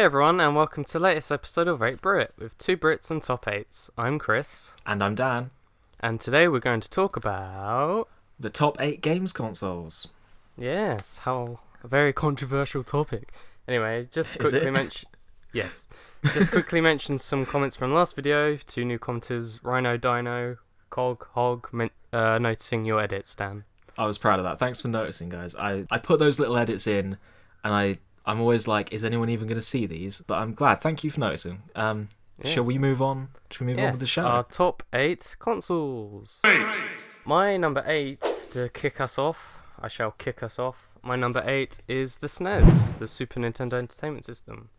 everyone, and welcome to the latest episode of 8 Brit with 2 Brits and top 8s. I'm Chris. And I'm Dan. And today we're going to talk about... the top 8 games consoles. Yes, how a very controversial topic. Anyway, just quickly mention... Yes. Just quickly mention some comments from the last video. 2 new commenters, Rhino Dino, Cog, Hog, noticing your edits, Dan. I was proud of that. Thanks for noticing, guys. I put those little edits in, and I'm always like, is anyone even going to see these? But I'm glad. Thank you for noticing. Yes. Shall we move on? Shall we move on with the show? Our top 8 consoles. 8. My number 8, to kick us off, I shall kick us off. My number 8 is the SNES, the Super Nintendo Entertainment System.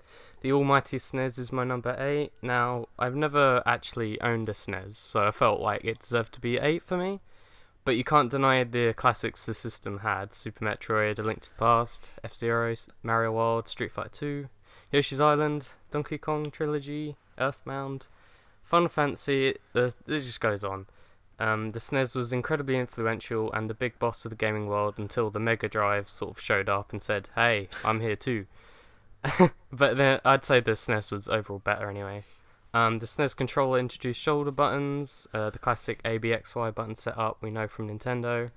The almighty SNES is my number 8. Now, I've never actually owned a SNES, so I felt like it deserved to be 8 for me. But you can't deny the classics the system had: Super Metroid, A Link to the Past, F-Zero, Mario World, Street Fighter 2, Yoshi's Island, Donkey Kong Trilogy, Earthbound, Final Fantasy. It just goes on. The SNES was incredibly influential and the big boss of the gaming world until the Mega Drive sort of showed up and said, "Hey, I'm here too." But then I'd say the SNES was overall better anyway. The SNES controller introduced shoulder buttons, the classic ABXY button setup we know from Nintendo,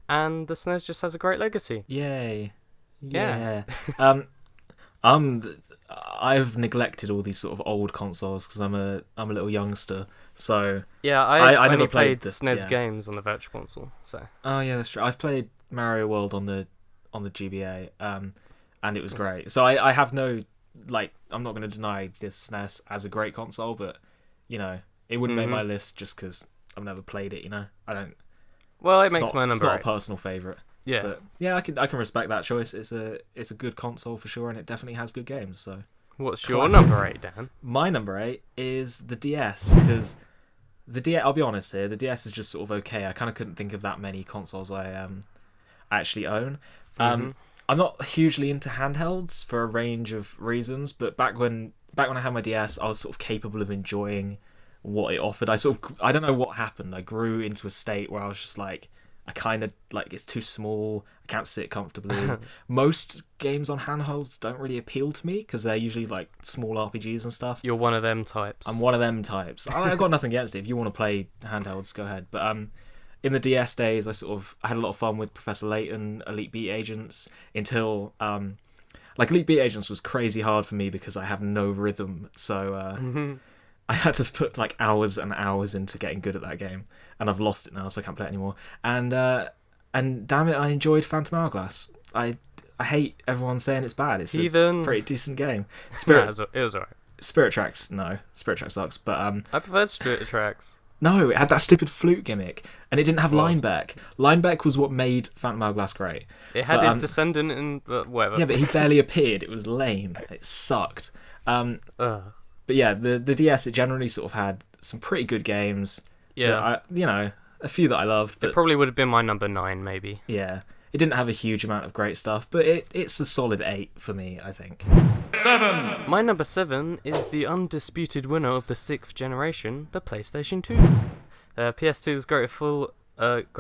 and the SNES just has a great legacy. Yay. Yeah. I've neglected all these sort of old consoles because I'm a little youngster. So yeah, I never only played the SNES games on the Virtual Console. So oh yeah, that's true. I've played Mario World on the GBA, and it was great. So I have no, like, I'm not going to deny this SNES as a great console, but you know, it wouldn't make my list just because I've never played it. You know, I don't. Well, it makes my number 8. It's not a personal favourite. Yeah, but yeah, I can respect that choice. It's a good console for sure, and it definitely has good games. So, what's your number 8, Dan? My number 8 is the DS, because the DS. I'll be honest here, the DS is just sort of okay. I kind of couldn't think of that many consoles I actually own. I'm not hugely into handhelds for a range of reasons, but back when I had my DS, I was sort of capable of enjoying what it offered. I don't know what happened. I grew into a state where I was just like, I kind of like, it's too small, I can't sit comfortably. Most games on handhelds don't really appeal to me because they're usually like small RPGs and stuff. You're one of them types. I'm one of them types. I've got nothing against it. If you want to play handhelds, go ahead. But in the DS days, I had a lot of fun with Professor Layton, Elite Beat Agents, until like Elite Beat Agents was crazy hard for me because I have no rhythm. So I had to put like hours and hours into getting good at that game, and I've lost it now, so I can't play it anymore. And damn it, I enjoyed Phantom Hourglass. I hate everyone saying it's bad. It's a pretty decent game. It was alright. Spirit Tracks sucks. But I preferred Spirit Tracks. No, it had that stupid flute gimmick, and it didn't have Linebeck. Linebeck was what made Phantom Hourglass great. It had his descendant and whatever. Yeah, but he barely appeared. It was lame. It sucked. But yeah, the DS, it generally sort of had some pretty good games. Yeah. A few that I loved. But it probably would have been my number 9, maybe. Yeah. It didn't have a huge amount of great stuff, but it's a solid 8 for me, I think. 7. My number 7 is the undisputed winner of the 6th generation, the PlayStation 2. PS2 is full of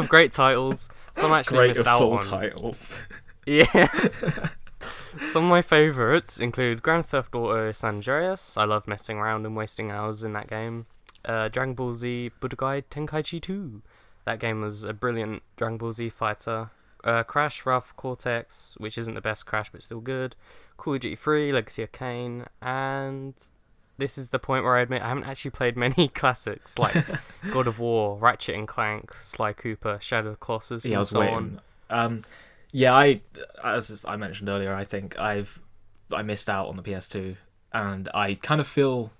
great titles. Some actually missed out on. Titles. Yeah. Some of my favourites include Grand Theft Auto San Andreas. I love messing around and wasting hours in that game. Dragon Ball Z Budokai Tenkaichi 2. That game was a brilliant Dragon Ball Z fighter. Crash Rough Cortex, which isn't the best Crash but still good. Call of Duty 3, Legacy of Kain, and this is the point where I admit I haven't actually played many classics like God of War, Ratchet and Clank, Sly Cooper, Shadow of the Colossus, and so on. As I mentioned earlier, I think I missed out on the PS2, and I kind of feel.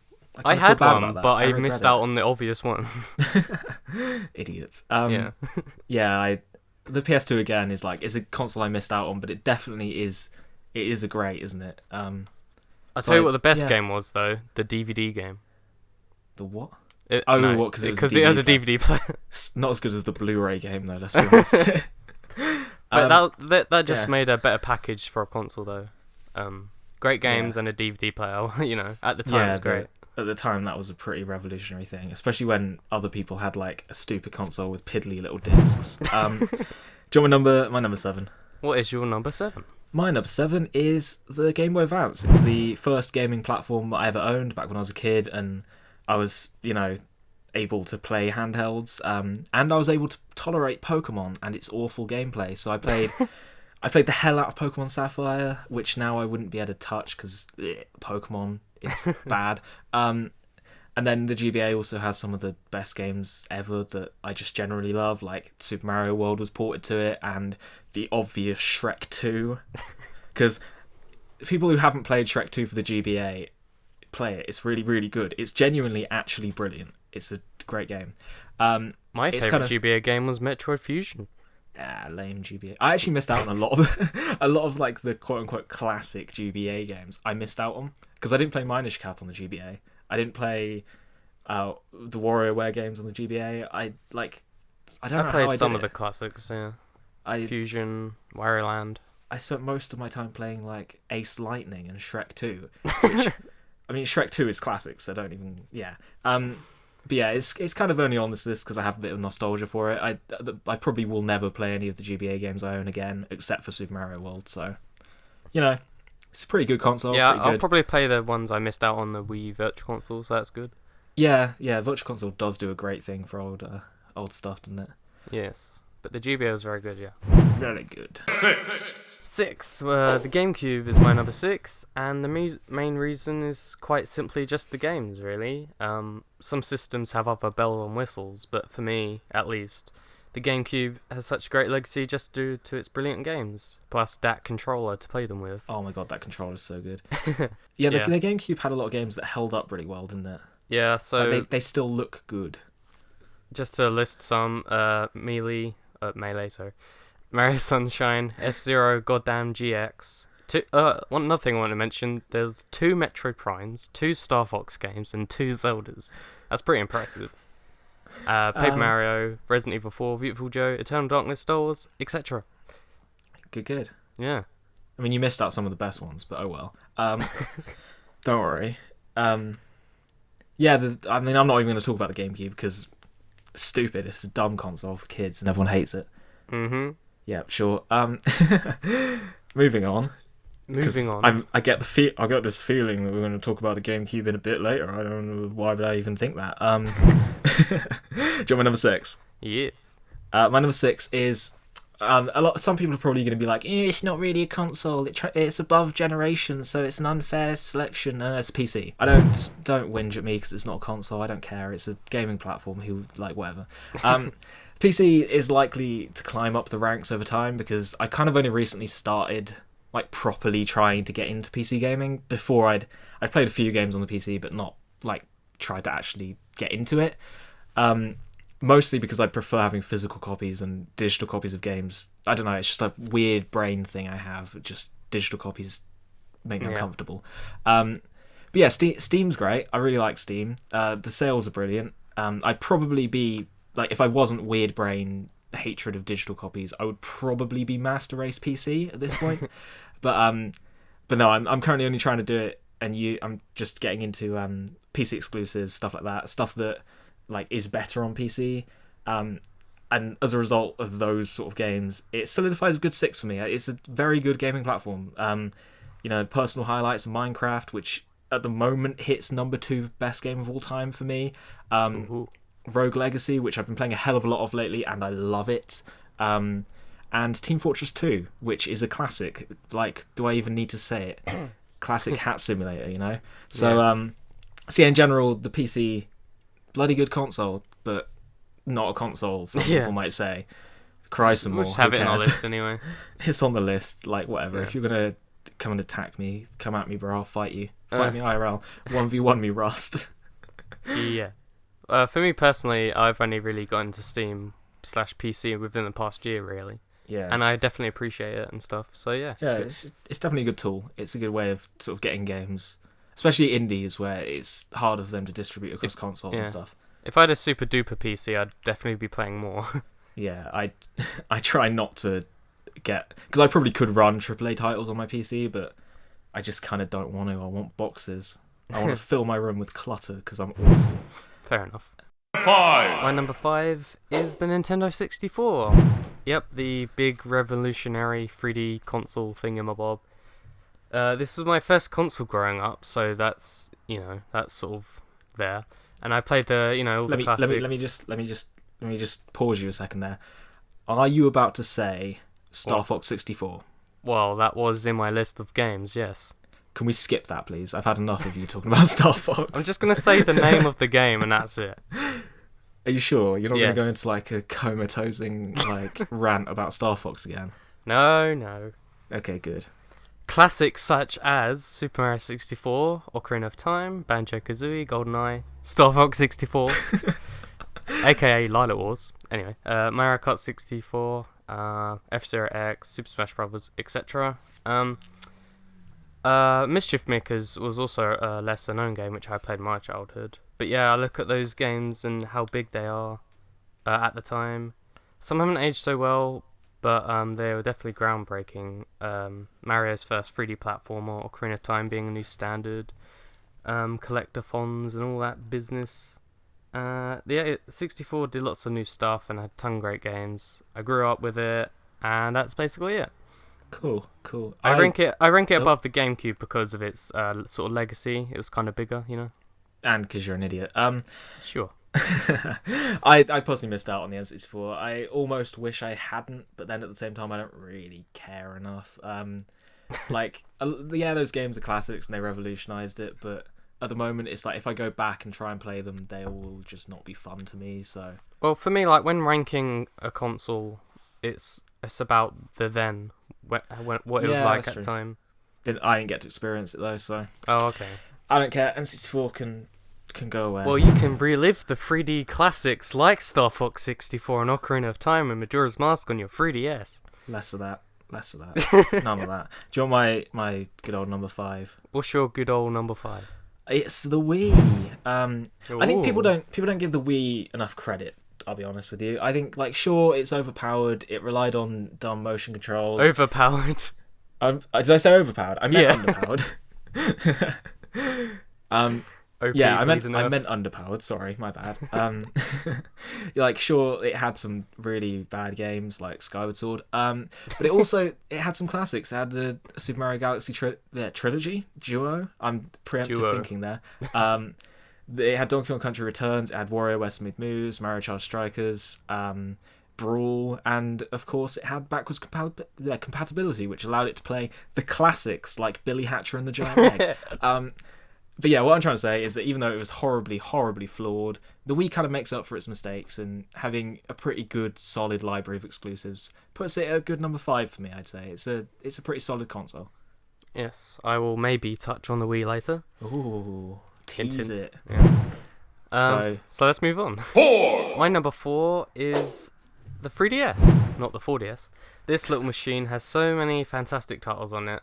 I had one, but I missed out on the obvious ones. Idiots. The PS2 again is a console I missed out on, but it definitely is. It is a great, isn't it? I'll tell you what the best game was though: the DVD game. The what? Because it had a DVD player. Not as good as the Blu-ray game though. Let's be honest. But that just made a better package for a console though. Great games and a DVD player. At the time it was great. At the time, that was a pretty revolutionary thing, especially when other people had like a stupid console with piddly little discs. Do you want my number 7? What is your number 7? My number 7 is the Game Boy Advance. It's the first gaming platform I ever owned back when I was a kid, and I was, able to play handhelds, and I was able to tolerate Pokemon and its awful gameplay. So I played the hell out of Pokemon Sapphire, which now I wouldn't be able to touch because Pokemon, it's bad. And then the GBA also has some of the best games ever that I just generally love, like Super Mario World was ported to it, and the obvious Shrek 2. Because people who haven't played Shrek 2 for the GBA, play it. It's really, really good. It's genuinely actually brilliant. It's a great game. My favourite GBA game was Metroid Fusion. Lame GBA. I actually missed out on a lot of like the quote unquote classic GBA games. I missed out on because I didn't play Minish Cap on the GBA. I didn't play the WarioWare games on the GBA. I played some of the classics. Yeah, Fusion, Wario Land. I spent most of my time playing like Ace Lightning and Shrek 2, which I mean Shrek 2 is classic, so don't even But yeah, it's kind of only on this list because I have a bit of nostalgia for it. I probably will never play any of the GBA games I own again, except for Super Mario World. So, it's a pretty good console. Yeah, I'll probably play the ones I missed out on the Wii Virtual Console, so that's good. Yeah, Virtual Console does do a great thing for old stuff, doesn't it? Yes, but the GBA was very good, yeah. Very good. 6. The GameCube is my number 6, and the main reason is quite simply just the games, really. Some systems have other bells and whistles, but for me, at least, the GameCube has such a great legacy just due to its brilliant games, plus that controller to play them with. Oh my god, that controller is so good. The GameCube had a lot of games that held up really well, didn't it? Yeah, so... they still look good. Just to list some, Melee, sorry. Mario Sunshine, F-Zero, Goddamn GX. Another thing I want to mention, there's 2 Metroid Primes, 2 Star Fox games, and 2 Zeldas. That's pretty impressive. Paper Mario, Resident Evil 4, Beautiful Joe, Eternal Darkness, Star Wars, etc. Good. Yeah. I mean, you missed out some of the best ones, but oh well. Don't worry. I'm not even going to talk about the GameCube because it's stupid. It's a dumb console for kids and everyone hates it. Mm-hmm. Yeah, sure. Moving on. I get this feeling that we're going to talk about the GameCube in a bit later. I don't know why would I even think that. Do you want my number 6? Yes. My number 6 is some people are probably going to be like, it's not really a console. It's above generation, so it's an unfair selection. No, it's a PC. Don't whinge at me because it's not a console. I don't care. It's a gaming platform. Whatever. PC is likely to climb up the ranks over time because I kind of only recently started like properly trying to get into PC gaming. Before I'd played a few games on the PC, but not like tried to actually get into it. Mostly because I prefer having physical copies and digital copies of games. I don't know, it's just a weird brain thing I have. Just digital copies make me uncomfortable. But yeah, Steam's great. I really like Steam. The sales are brilliant. I'd probably be like, if I wasn't weird brain hatred of digital copies, I would probably be Master Race PC at this point. but no, I'm currently only trying to do it, and I'm just getting into PC exclusive stuff like that, stuff that like is better on PC. And as a result of those sort of games, it solidifies a good 6 for me. It's a very good gaming platform. Personal highlights, Minecraft, which at the moment hits number 2 best game of all time for me. Rogue Legacy, which I've been playing a hell of a lot of lately, and I love it. And Team Fortress 2, which is a classic. Like, do I even need to say it? Classic hat simulator, So, yes. So yeah, in general, the PC, bloody good console, but not a console, some people might say. Cry some more. We'll just have it on our list anyway. It's on the list, like, whatever. Yeah. If you're going to come and attack me, come at me, bro, I'll fight you. Fight me IRL. 1v1 me, Rust. Yeah. For me personally, I've only really got into Steam/PC within the past year, really. Yeah. And I definitely appreciate it and stuff. So yeah. Yeah, it's definitely a good tool. It's a good way of sort of getting games, especially indies where it's harder for them to distribute across consoles and stuff. If I had a super duper PC, I'd definitely be playing more. Yeah, I try not to get, because I probably could run AAA titles on my PC, but I just kind of don't want to. I want boxes. I want to fill my room with clutter because I'm awful. Fair enough. My number 5 is the Nintendo 64. Yep, the big revolutionary 3D console thingamabob. This was my first console growing up, so that's sort of there. And I played the all the classics. Let me just pause you a second there. Are you about to say Star Fox 64? Well, that was in my list of games, yes. Can we skip that, please? I've had enough of you talking about Star Fox. I'm just going to say the name of the game and that's it. Are you sure? You're not going Yes. to go into like a comatosing rant about Star Fox again? No. Okay, good. Classics such as Super Mario 64, Ocarina of Time, Banjo-Kazooie, GoldenEye, Star Fox 64, aka Lilac Wars. Anyway, Mario Kart 64, F-Zero X, Super Smash Bros., etc. Mischief Makers was also a lesser known game which I played in my childhood. But yeah, I look at those games and how big they are at the time. Some haven't aged so well, but they were definitely groundbreaking. Mario's first 3D platformer, Ocarina of Time being a new standard, collectathons and all that business. Yeah, 64 did lots of new stuff and had a ton of great games. I grew up with it, and that's basically it. Cool. I rank it above the GameCube because of its sort of legacy. It was kind of bigger, And because you're an idiot. Sure. I personally missed out on the N64. I almost wish I hadn't, but then at the same time, I don't really care enough. Yeah, those games are classics and they revolutionized it, but at the moment, it's like if I go back and try and play them, they will just not be fun to me. So, well, for me, like when ranking a console, it's about the then, what it was like at the time. I didn't get to experience it though, so. Oh, okay. I don't care. N64 can go away. Well, you can relive the 3D classics like Star Fox 64 and Ocarina of Time and Majora's Mask on your 3DS. Less of that. None of that. Do you want my good old number 5? What's your good old number 5? It's the Wii. I think people don't give the Wii enough credit. I'll be honest with you. I think sure, it's overpowered. It relied on dumb motion controls. Overpowered. Did I say overpowered? I meant Yeah. underpowered. OP, Yeah, I meant enough. underpowered. Sorry, my bad. Sure, it had some really bad games like Skyward Sword. But it had some classics. It had the Super Mario Galaxy trilogy duo. I'm preemptive thinking there. It had Donkey Kong Country Returns. It had WarioWare Smooth Moves, Mario Charge Strikers, Brawl, and of course it had backwards compatibility, which allowed it to play the classics like Billy Hatcher and the Giant Egg. But yeah, what I'm trying to say is that even though it was horribly, horribly flawed, the Wii kind of makes up for its mistakes, and having a pretty good, solid library of exclusives puts it at a good number 5 for me, I'd say. It's a pretty solid console. Yes, I will maybe touch on the Wii later. Ooh, tease it. Yeah. So let's move on. 4! My number 4 is the 3DS, not the 4DS. This little machine has so many fantastic titles on it,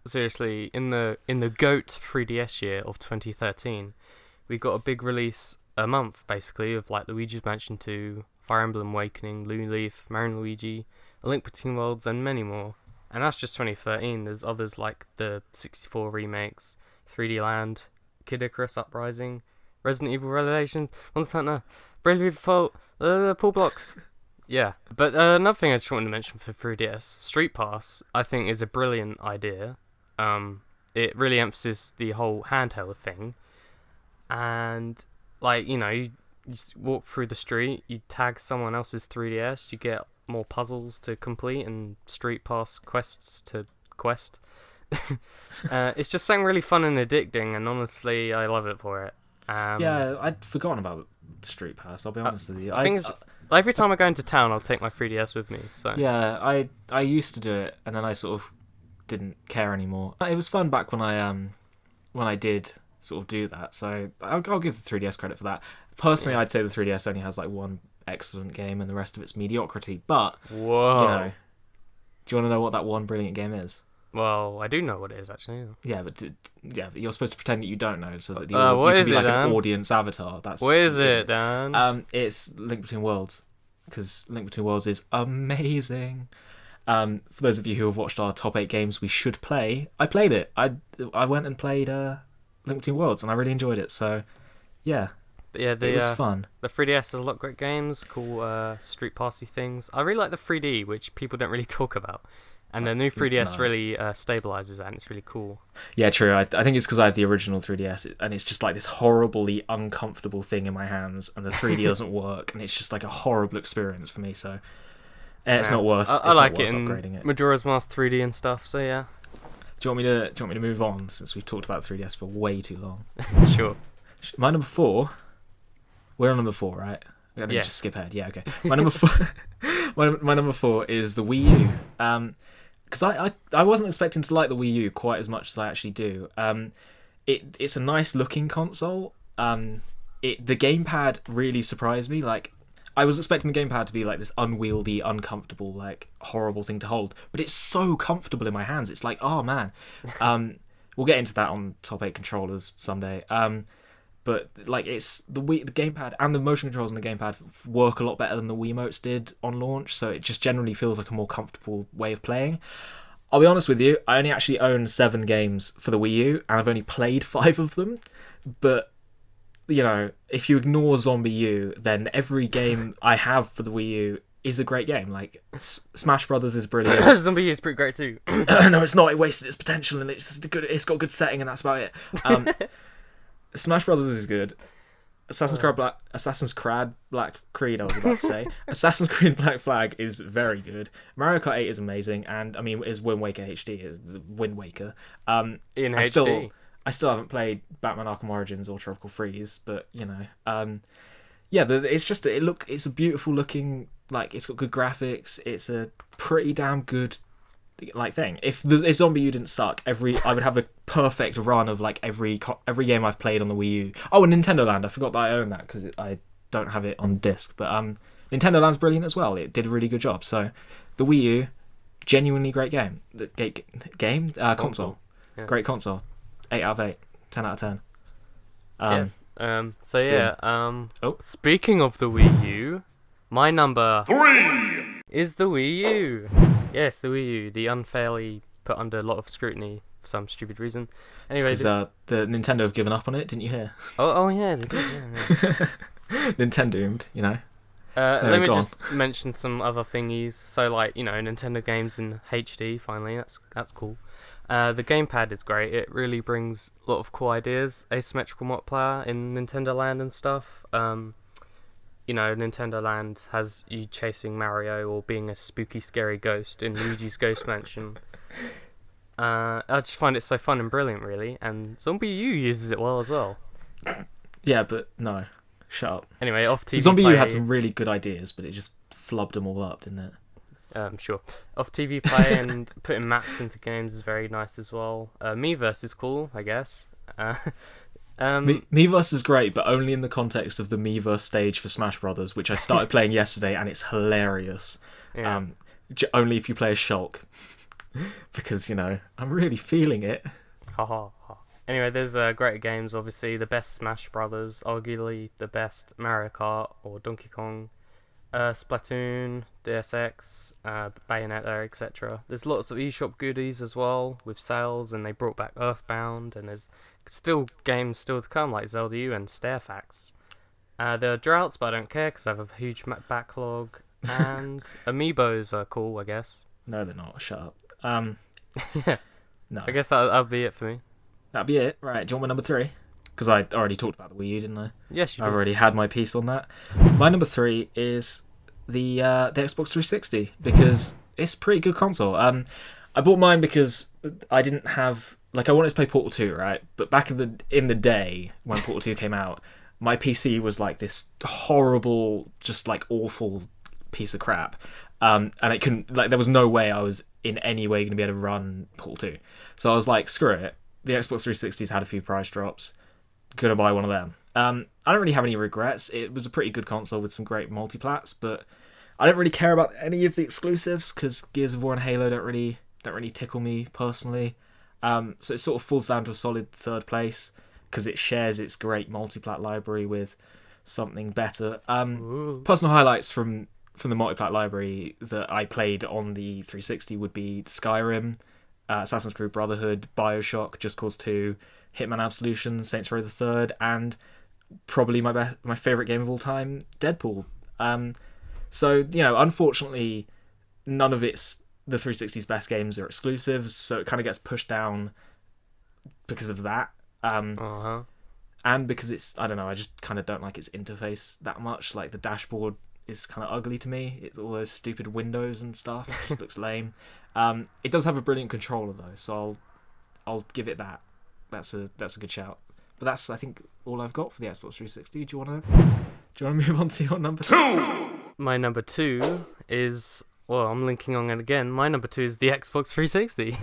seriously, in the GOAT 3DS year of 2013, we got a big release a month, basically, of Luigi's Mansion 2, Fire Emblem Awakening, Looney Leaf, Mario & Luigi, A Link Between Worlds, and many more. And that's just 2013. There's others like the 64 remakes, 3D Land, Kid Icarus Uprising, Resident Evil Revelations, Monster Hunter, Bravely Default, Pool Blocks. Yeah, but another thing I just wanted to mention for 3DS, Street Pass, I think is a brilliant idea. It really emphasizes the whole handheld thing, and you just walk through the street, you tag someone else's 3DS, you get more puzzles to complete and Street Pass quests to quest. It's just something really fun and addicting, and honestly, I love it for it. Yeah, I'd forgotten about Street Pass. I'll be honest with you. Every time I go into town, I'll take my 3DS with me. So yeah, I used to do it, and then I sort of didn't care anymore. It was fun back when I did sort of do that, so I'll give the 3DS credit for that. Personally, I'd say the 3DS only has one excellent game and the rest of it's mediocrity, but whoa, do you want to know what that one brilliant game is? Well, I do know what it is, actually. Yeah, but you're supposed to pretend that you don't know, so that you can be it, Dan? An audience avatar. What is it, Dan? It's Link Between Worlds, because Link Between Worlds is amazing. For those of you who have watched our top 8 games we should play, I played it. I went and played Link Between Worlds, and I really enjoyed it. So, yeah, But yeah, it was fun. The 3DS has a lot of great games, cool Street Passy things. I really like the 3D, which people don't really talk about. And the new 3DS really stabilizes that, and it's really cool. Yeah, true. I think it's because I have the original 3DS, and it's just like this horribly uncomfortable thing in my hands, and the 3D doesn't work, and it's just like a horrible experience for me. So it's not worth. I like it upgrading it. Majora's Mask 3D and stuff. So yeah. Do you want me to move on since we've talked about 3DS for way too long? Sure. My number 4. We're on number 4, right? I didn't just skip ahead. Yeah, okay. My number 4. my number 4 is the Wii U. Because I wasn't expecting to like the Wii U quite as much as I actually do. It's a nice looking console. The gamepad really surprised me. Like, I was expecting the gamepad to be like this unwieldy, uncomfortable, like horrible thing to hold, but it's so comfortable in my hands. It's like, oh man. We'll get into that on top 8 controllers someday. But like, it's the gamepad and the motion controls on the gamepad work a lot better than the Wiimotes did on launch, so it just generally feels like a more comfortable way of playing. I'll be honest with you, I only actually own 7 games for the Wii U, and I've only played 5 of them. But you know, if you ignore Zombie U, then every game I have for the Wii U is a great game. Like, Smash Brothers is brilliant. Zombie U is pretty great too. No, it's not. It wasted its potential, and it's got a good setting, and that's about it. Smash Brothers is good. Assassin's Creed Black Creed, I was about to say. Assassin's Creed Black Flag is very good. Mario Kart 8 is amazing, and I mean, is Wind Waker HD, is Wind Waker. In HD. I still haven't played Batman Arkham Origins or Tropical Freeze, but you know, it's just it's a beautiful looking, like, it's got good graphics. It's a pretty damn good like thing. If Zombie U didn't suck, I would have a perfect run of like every game I've played on the Wii U. Oh, and Nintendo Land. I forgot that I own that because I don't have it on disc. But Nintendo Land's brilliant as well. It did a really good job. So the Wii U, genuinely great game. The console. Yes. Great console. 8 out of 8. 10 out of 10. Yes. So yeah. Speaking of the Wii U, my number 3 is the Wii U. Yes, the Wii U, the unfairly put under a lot of scrutiny for some stupid reason. Anyway, the Nintendo have given up on it, didn't you hear? Oh yeah, they did. Yeah. Nintendo-doomed, you know. Let me just mention some other thingies. So, like, you know, Nintendo games in HD. Finally, that's cool. The gamepad is great. It really brings a lot of cool ideas. Asymmetrical multiplayer in Nintendo Land and stuff. You know, Nintendo Land has you chasing Mario or being a spooky, scary ghost in Luigi's Ghost Mansion. I just find it so fun and brilliant, really. And Zombie U uses it well as well. Yeah, but no. Shut up. Anyway, off TV Zombie play... U had some really good ideas, but it just flubbed them all up, didn't it? Sure. Off TV play and putting maps into games is very nice as well. Miiverse is cool, I guess. Miiverse is great, but only in the context of the Miiverse stage for Smash Brothers, which I started playing yesterday, and it's hilarious. Yeah. Only if you play as Shulk. Because, you know, I'm really feeling it. Ha ha ha. Anyway, there's great games, obviously. The best Smash Brothers, arguably the best Mario Kart or Donkey Kong, Splatoon, DSX, Bayonetta, etc. There's lots of eShop goodies as well with sales, and they brought back Earthbound, and there's still games still to come like Zelda U and Stairfax. There are droughts, but I don't care because I have a huge backlog, and amiibos are cool, I guess. No, they're not. Shut up. Yeah. No. I guess that'll be it for me. That'll be it. Right, do you want my number 3? Because I already talked about the Wii U, didn't I? Yes, you did. I've already had my piece on that. My number 3 is the Xbox 360, because it's a pretty good console. I bought mine because I didn't have... Like, I wanted to play Portal 2, right? But back in the day, when Portal 2 came out, my PC was like this horrible, just like awful piece of crap. And it couldn't... Like, there was no way I was in any way going to be able to run Portal 2. So I was like, screw it. The Xbox 360's had a few price drops. Gonna buy one of them. I don't really have any regrets. It was a pretty good console with some great multiplats, but I don't really care about any of the exclusives because Gears of War and Halo don't really tickle me personally. So it sort of falls down to a solid third place because it shares its great multiplat library with something better. Personal highlights from the multiplat library that I played on the 360 would be Skyrim, Assassin's Creed Brotherhood, Bioshock, Just Cause 2, Hitman Absolution, Saints Row the Third, and probably my favorite game of all time, Deadpool. So unfortunately, none of the 360's best games are exclusives, so it kind of gets pushed down because of that. And because I don't know, I just kind of don't like its interface that much. Like the dashboard is kind of ugly to me. It's all those stupid windows and stuff. It just looks lame. It does have a brilliant controller though, so I'll give it that. That's a good shout. But that's, I think, all I've got for the Xbox 360. Do you want to move on to your number 2? My number 2 is, well, I'm linking on it again. My number 2 is the Xbox 360.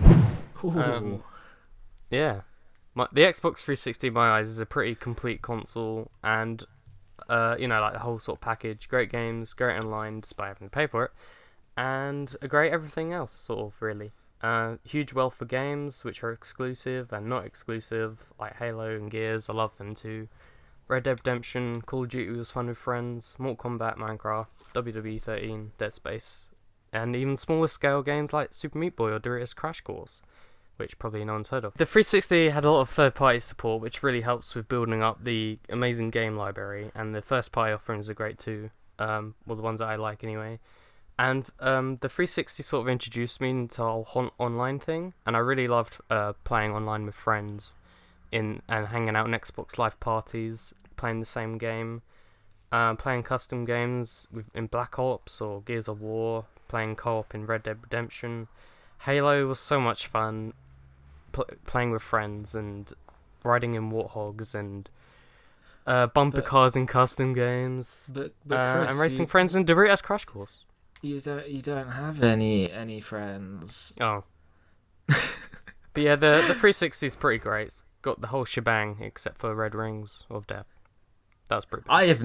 Yeah. The Xbox 360, in my eyes, is a pretty complete console, and like the whole sort of package. Great games, great online, despite having to pay for it, and a great everything else, sort of, really. Huge wealth of games, which are exclusive and not exclusive, like Halo and Gears. I love them too. Red Dead Redemption, Call of Duty was fun with friends, Mortal Kombat, Minecraft, WWE 13, Dead Space, and even smaller scale games like Super Meat Boy or Doritos Crash Course, which probably no one's heard of. The 360 had a lot of third-party support, which really helps with building up the amazing game library, and the first-party offerings are great too. The ones that I like anyway. And the 360 sort of introduced me into the whole online thing, and I really loved playing online with friends and hanging out in Xbox Live parties, playing the same game, playing custom games in Black Ops or Gears of War, playing co-op in Red Dead Redemption. Halo was so much fun, playing with friends and riding in Warthogs and bumper cars in custom games, but Chris, and racing friends in Doritos Crash Course. You don't have any friends. Oh. But yeah, the 360 is pretty great. It's got the whole shebang except for Red Rings of Death. That's pretty bad. I have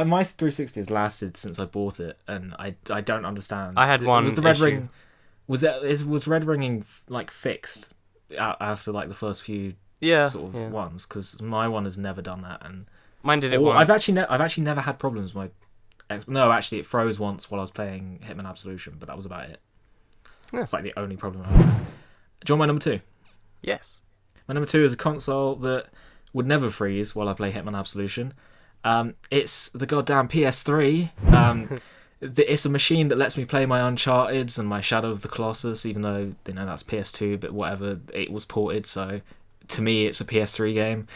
my 360 has lasted since I bought it, and I don't understand. I had one. Was the Red Ring? Was Red Ringing like fixed after like the first few sort of ones? Because my one has never done that, and mine did it once. I've actually never had problems with no, actually, it froze once while I was playing Hitman Absolution, but that was about it. Yeah. It's like the only problem I've had. Do you want my number 2? Yes. My number 2 is a console that would never freeze while I play Hitman Absolution. It's the goddamn PS3. It's a machine that lets me play my Uncharted and my Shadow of the Colossus, even though that's PS2, but whatever, it was ported, so to me it's a PS3 game.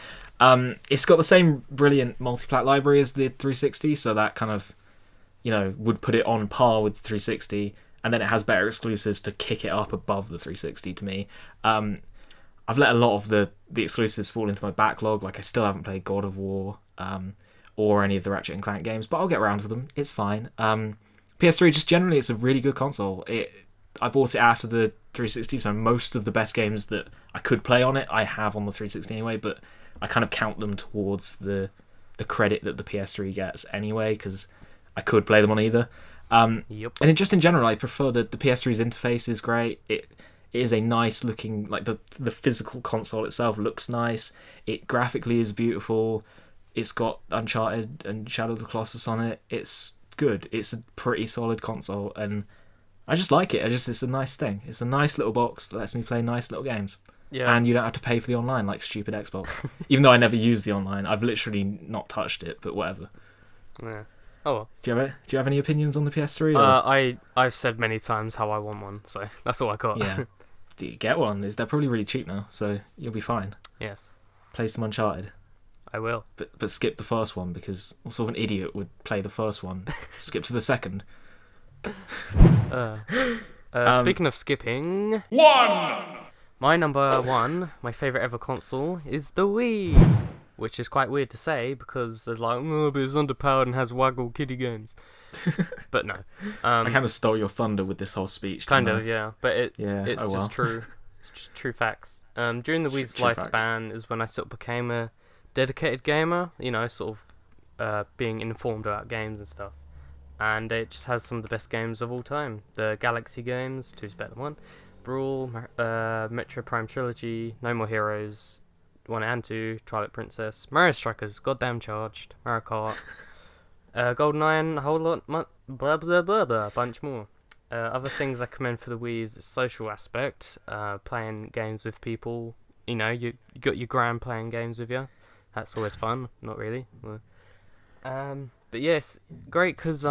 It's got the same brilliant multi-plat library as the 360, so that kind of would put it on par with the 360, and then it has better exclusives to kick it up above the 360 to me. I've let a lot of the exclusives fall into my backlog, like I still haven't played God of War or any of the Ratchet & Clank games, but I'll get around to them, it's fine. PS3, just generally, it's a really good console. I bought it after the 360, so most of the best games that I could play on it, I have on the 360 anyway, but I kind of count them towards the credit that the PS3 gets anyway, because I could play them on either. Yep. And just in general, I prefer the PS3's interface is great. It is a nice looking, like the physical console itself looks nice. It graphically is beautiful. It's got Uncharted and Shadow of the Colossus on it. It's good. It's a pretty solid console, and I just like it. It's a nice thing. It's a nice little box that lets me play nice little games. Yeah. And you don't have to pay for the online like stupid Xbox. Even though I never use the online, I've literally not touched it. But whatever. Yeah. Oh well. Do you have any opinions on the PS3? I've said many times how I want one, so that's all I got. Yeah. Do you get one? They're probably really cheap now, so you'll be fine. Yes. Play some Uncharted. I will. But skip the first one, because what sort of an idiot would play the first one, skip to the second? Speaking of skipping, my number 1, my favourite ever console, is the Wii, which is quite weird to say because there's like, but it's underpowered and has waggle kiddie games. But no. I kind of stole your thunder with this whole speech. Kind of, yeah. But it's well. just true. It's just true facts. During the Wii's lifespan is when I sort of became a dedicated gamer, sort of being informed about games and stuff. And it just has some of the best games of all time. The Galaxy games, 2's better than 1. Brawl, Metro Prime Trilogy, No More Heroes, 1 and 2, Twilight Princess, Mario Strikers, Goddamn Charged, Mario Kart, GoldenEye, a whole lot, blah blah blah blah, a bunch more. Other things I commend for the Wii is the social aspect, playing games with people. You got your gran playing games with you. That's always fun. Not really. But yes, great because the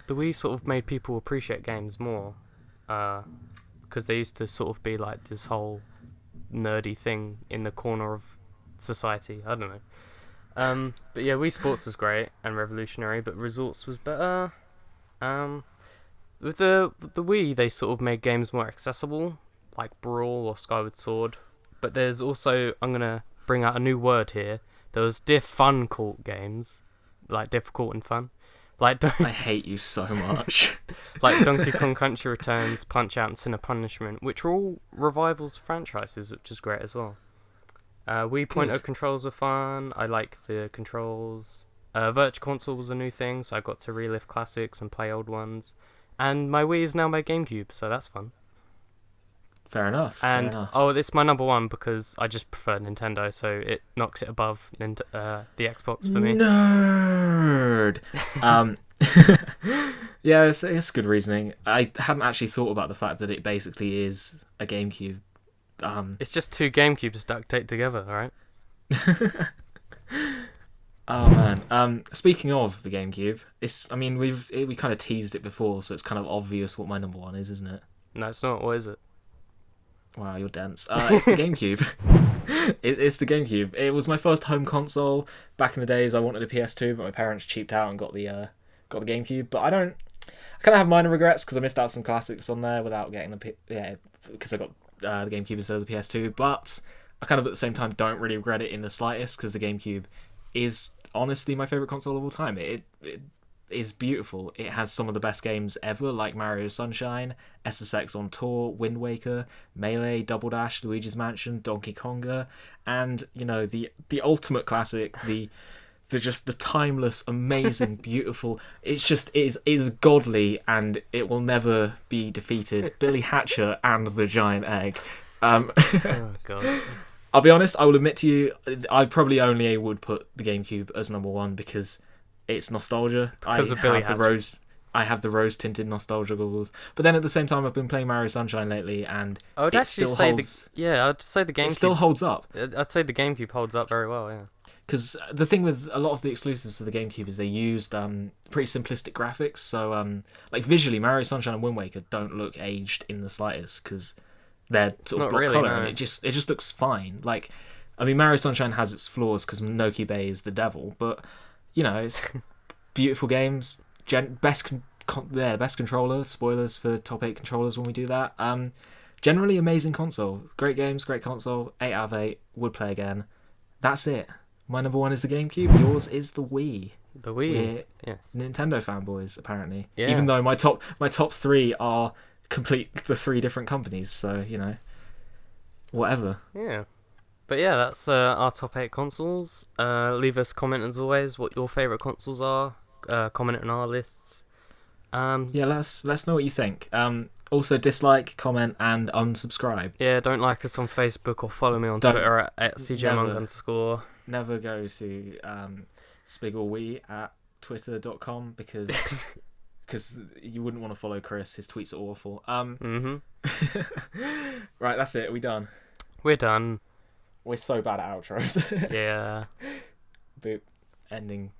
Wii sort of made people appreciate games more. Because they used to sort of be like this whole nerdy thing in the corner of society. I don't know. But yeah, Wii Sports was great and revolutionary, but Resorts was better. With the Wii, they sort of made games more accessible, like Brawl or Skyward Sword. But there's also, I'm gonna bring out a new word here. There was difficult games, like difficult and fun, like I hate you so much. like Donkey Kong Country Returns, Punch Out, and Sin of Punishment, which are all revivals of franchises, which is great as well. Wii Pointer controls were fun. I like the controls. Virtual Console was a new thing, so I got to relive classics and play old ones. And my Wii is now my GameCube, so that's fun. Fair enough. It's my number one because I just prefer Nintendo, so it knocks it above the Xbox for me. Nerd. Yeah, it's good reasoning. I hadn't actually thought about the fact that it basically is a GameCube. It's just two GameCubes duct taped together, alright? Oh man. Speaking of the GameCube, we kind of teased it before, so it's kind of obvious what my number one is, isn't it? No, it's not. What is it? Wow, you're dense. It's the GameCube. It's the GameCube. It was my first home console. Back in the days, I wanted a PS2, but my parents cheaped out and got the GameCube. But I kind of have minor regrets because I missed out some classics on there without getting because I got the GameCube instead of the PS2. But I kind of at the same time don't really regret it in the slightest because the GameCube is honestly my favorite console of all time. It is beautiful. It has some of the best games ever, like Mario Sunshine, SSX on Tour, Wind Waker, Melee, Double Dash, Luigi's Mansion, Donkey Konga, and the ultimate classic, the timeless, amazing, beautiful. It is godly, and it will never be defeated. Billy Hatcher and the Giant Egg. Oh god. I'll be honest, I will admit to you, I probably only would put the GameCube as number one because it's nostalgia. Because of Billy Hatcher. I have the rose-tinted nostalgia goggles. But then at the same time, I've been playing Mario Sunshine lately, and I'd say the GameCube... It still holds up. I'd say the GameCube holds up very well, yeah. Because the thing with a lot of the exclusives for the GameCube is they used pretty simplistic graphics. So, like visually, Mario Sunshine and Wind Waker don't look aged in the slightest because they're sort of block colour, and it just looks fine. Like, I mean, Mario Sunshine has its flaws because Noki Bay is the devil, but it's beautiful games. Best controller. Spoilers for top 8 controllers when we do that. Generally amazing console. Great games, great console. 8 out of 8. Would play again. That's it. My number one is the GameCube. Yours is the Wii. The Wii. Yes. Nintendo fanboys, apparently. Yeah. Even though my top 3 are the 3 different companies. So whatever. Yeah. But yeah, that's our top 8 consoles. Leave us a comment as always what your favourite consoles are. Comment on our lists. Yeah, let us know what you think. Also, dislike, comment, and unsubscribe. Yeah, don't like us on Facebook or follow me on Twitter at @CJMung_. Never go to SpigglWee at twitter.com because you wouldn't want to follow Chris. His tweets are awful. Right, that's it. Are we done? We're done. We're so bad at outros. Yeah. Boop. Ending.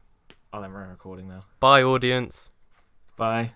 I'll end my recording now. Bye, audience. Bye.